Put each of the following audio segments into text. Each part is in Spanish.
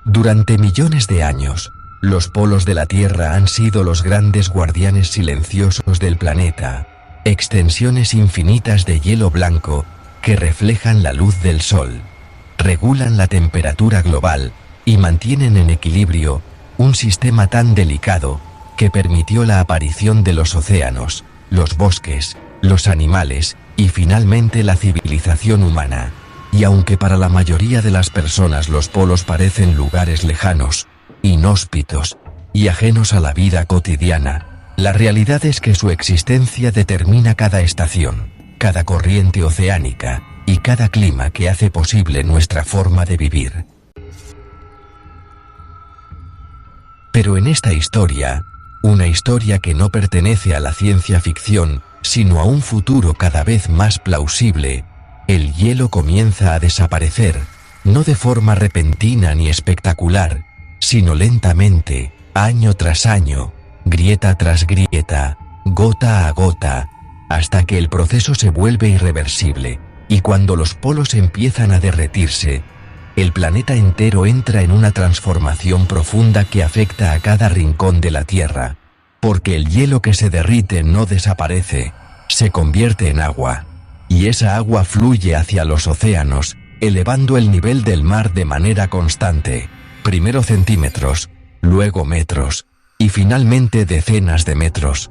Durante millones de años, los polos de la Tierra han sido los grandes guardianes silenciosos del planeta, extensiones infinitas de hielo blanco que reflejan la luz del sol, regulan la temperatura global y mantienen en equilibrio un sistema tan delicado que permitió la aparición de los océanos, los bosques, los animales y finalmente la civilización humana. Y aunque para la mayoría de las personas los polos parecen lugares lejanos, inhóspitos y ajenos a la vida cotidiana, la realidad es que su existencia determina cada estación, cada corriente oceánica y cada clima que hace posible nuestra forma de vivir. Pero en esta historia, una historia que no pertenece a la ciencia ficción, sino a un futuro cada vez más plausible, el hielo comienza a desaparecer, no de forma repentina ni espectacular, sino lentamente, año tras año, grieta tras grieta, gota a gota, hasta que el proceso se vuelve irreversible, y cuando los polos empiezan a derretirse, el planeta entero entra en una transformación profunda que afecta a cada rincón de la Tierra, porque el hielo que se derrite no desaparece, se convierte en agua. Y esa agua fluye hacia los océanos, elevando el nivel del mar de manera constante, primero centímetros, luego metros, y finalmente decenas de metros,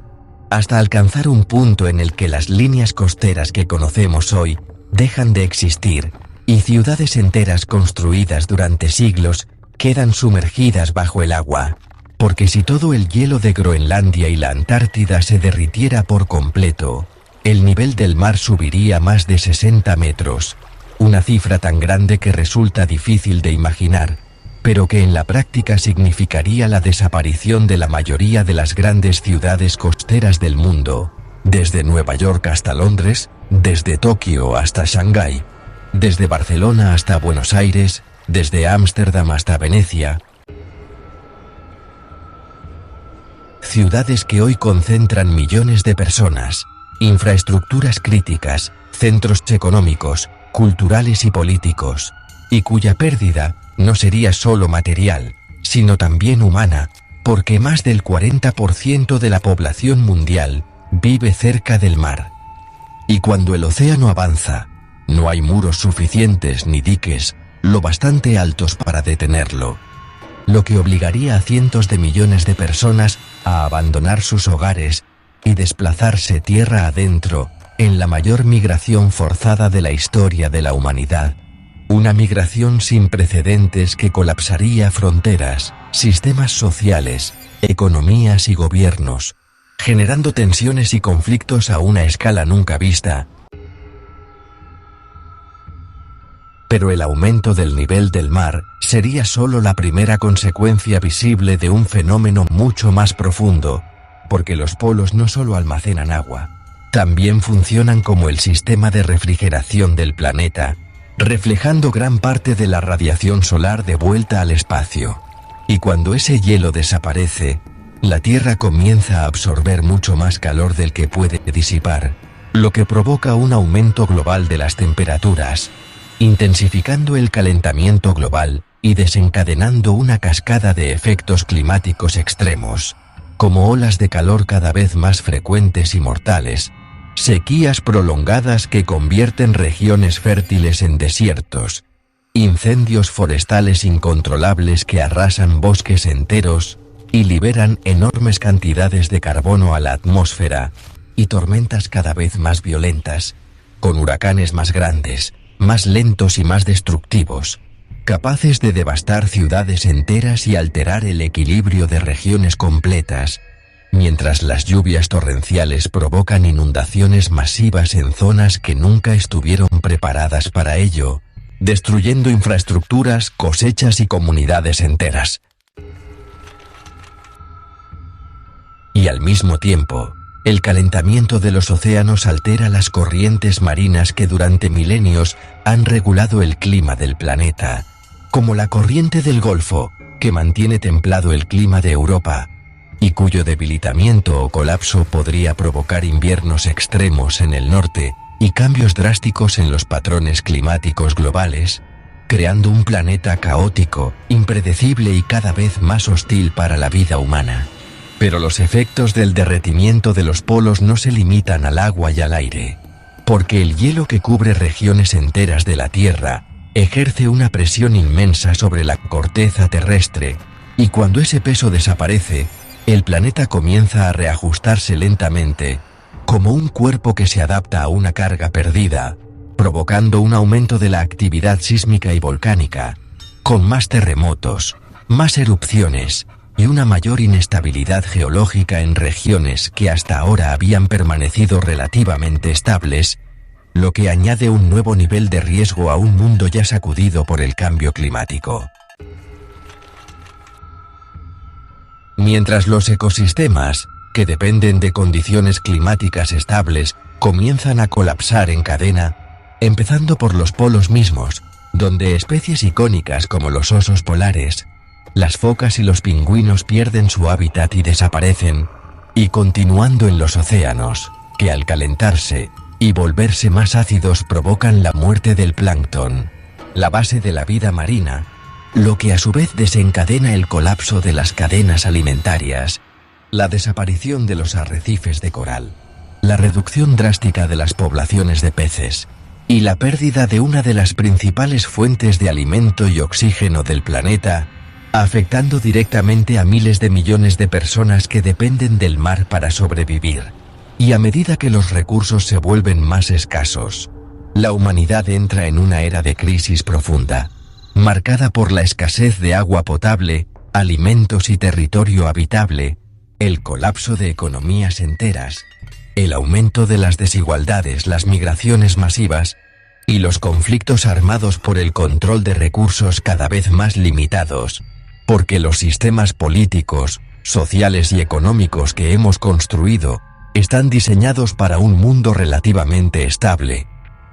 hasta alcanzar un punto en el que las líneas costeras que conocemos hoy dejan de existir, y ciudades enteras construidas durante siglos quedan sumergidas bajo el agua, porque si todo el hielo de Groenlandia y la Antártida se derritiera por completo, el nivel del mar subiría más de 60 metros, una cifra tan grande que resulta difícil de imaginar, pero que en la práctica significaría la desaparición de la mayoría de las grandes ciudades costeras del mundo, desde Nueva York hasta Londres, desde Tokio hasta Shanghái, desde Barcelona hasta Buenos Aires, desde Ámsterdam hasta Venecia. Ciudades que hoy concentran millones de personas, infraestructuras críticas, centros económicos, culturales y políticos, y cuya pérdida no sería solo material, sino también humana, porque más del 40% de la población mundial vive cerca del mar. Y cuando el océano avanza, no hay muros suficientes ni diques lo bastante altos para detenerlo, lo que obligaría a cientos de millones de personas a abandonar sus hogares y desplazarse tierra adentro en la mayor migración forzada de la historia de la humanidad. Una migración sin precedentes que colapsaría fronteras, sistemas sociales, economías y gobiernos, generando tensiones y conflictos a una escala nunca vista. Pero el aumento del nivel del mar sería solo la primera consecuencia visible de un fenómeno mucho más profundo, porque los polos no solo almacenan agua, también funcionan como el sistema de refrigeración del planeta, reflejando gran parte de la radiación solar de vuelta al espacio. Y cuando ese hielo desaparece, la Tierra comienza a absorber mucho más calor del que puede disipar, lo que provoca un aumento global de las temperaturas, intensificando el calentamiento global y desencadenando una cascada de efectos climáticos extremos, como olas de calor cada vez más frecuentes y mortales, sequías prolongadas que convierten regiones fértiles en desiertos, incendios forestales incontrolables que arrasan bosques enteros y liberan enormes cantidades de carbono a la atmósfera, y tormentas cada vez más violentas, con huracanes más grandes, más lentos y más destructivos, capaces de devastar ciudades enteras y alterar el equilibrio de regiones completas, mientras las lluvias torrenciales provocan inundaciones masivas en zonas que nunca estuvieron preparadas para ello, destruyendo infraestructuras, cosechas y comunidades enteras. Y al mismo tiempo, el calentamiento de los océanos altera las corrientes marinas que durante milenios han regulado el clima del planeta, como la corriente del Golfo, que mantiene templado el clima de Europa, y cuyo debilitamiento o colapso podría provocar inviernos extremos en el norte y cambios drásticos en los patrones climáticos globales, creando un planeta caótico, impredecible y cada vez más hostil para la vida humana. Pero los efectos del derretimiento de los polos no se limitan al agua y al aire, porque el hielo que cubre regiones enteras de la Tierra ejerce una presión inmensa sobre la corteza terrestre, y cuando ese peso desaparece, el planeta comienza a reajustarse lentamente, como un cuerpo que se adapta a una carga perdida, provocando un aumento de la actividad sísmica y volcánica, con más terremotos, más erupciones y una mayor inestabilidad geológica en regiones que hasta ahora habían permanecido relativamente estables, lo que añade un nuevo nivel de riesgo a un mundo ya sacudido por el cambio climático. Mientras los ecosistemas, que dependen de condiciones climáticas estables, comienzan a colapsar en cadena, empezando por los polos mismos, donde especies icónicas como los osos polares, las focas y los pingüinos pierden su hábitat y desaparecen, y continuando en los océanos, que al calentarse y volverse más ácidos provocan la muerte del plancton, la base de la vida marina, lo que a su vez desencadena el colapso de las cadenas alimentarias, la desaparición de los arrecifes de coral, la reducción drástica de las poblaciones de peces, y la pérdida de una de las principales fuentes de alimento y oxígeno del planeta, afectando directamente a miles de millones de personas que dependen del mar para sobrevivir. Y a medida que los recursos se vuelven más escasos, la humanidad entra en una era de crisis profunda, marcada por la escasez de agua potable, alimentos y territorio habitable, el colapso de economías enteras, el aumento de las desigualdades, las migraciones masivas y los conflictos armados por el control de recursos cada vez más limitados, porque los sistemas políticos, sociales y económicos que hemos construido están diseñados para un mundo relativamente estable,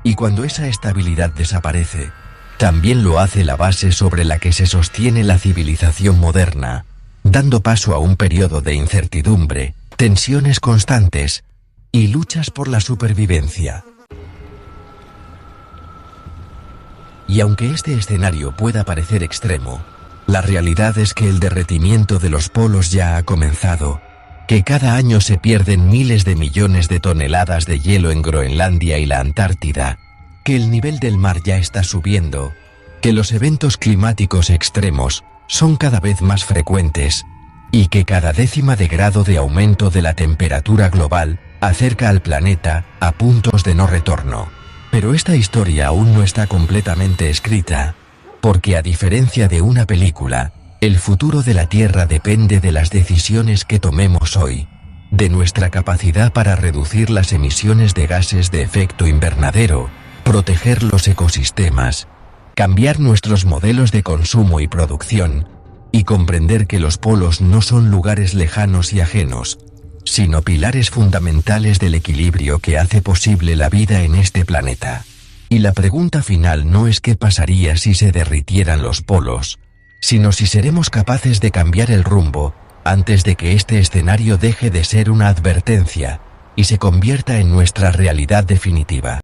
y cuando esa estabilidad desaparece, también lo hace la base sobre la que se sostiene la civilización moderna, dando paso a un periodo de incertidumbre, tensiones constantes y luchas por la supervivencia. Y aunque este escenario pueda parecer extremo, la realidad es que el derretimiento de los polos ya ha comenzado, que cada año se pierden miles de millones de toneladas de hielo en Groenlandia y la Antártida, que el nivel del mar ya está subiendo, que los eventos climáticos extremos son cada vez más frecuentes, y que cada décima de grado de aumento de la temperatura global acerca al planeta a puntos de no retorno. Pero esta historia aún no está completamente escrita, porque a diferencia de una película, el futuro de la Tierra depende de las decisiones que tomemos hoy, de nuestra capacidad para reducir las emisiones de gases de efecto invernadero, proteger los ecosistemas, cambiar nuestros modelos de consumo y producción, y comprender que los polos no son lugares lejanos y ajenos, sino pilares fundamentales del equilibrio que hace posible la vida en este planeta. Y la pregunta final no es qué pasaría si se derritieran los polos, sino si seremos capaces de cambiar el rumbo antes de que este escenario deje de ser una advertencia y se convierta en nuestra realidad definitiva.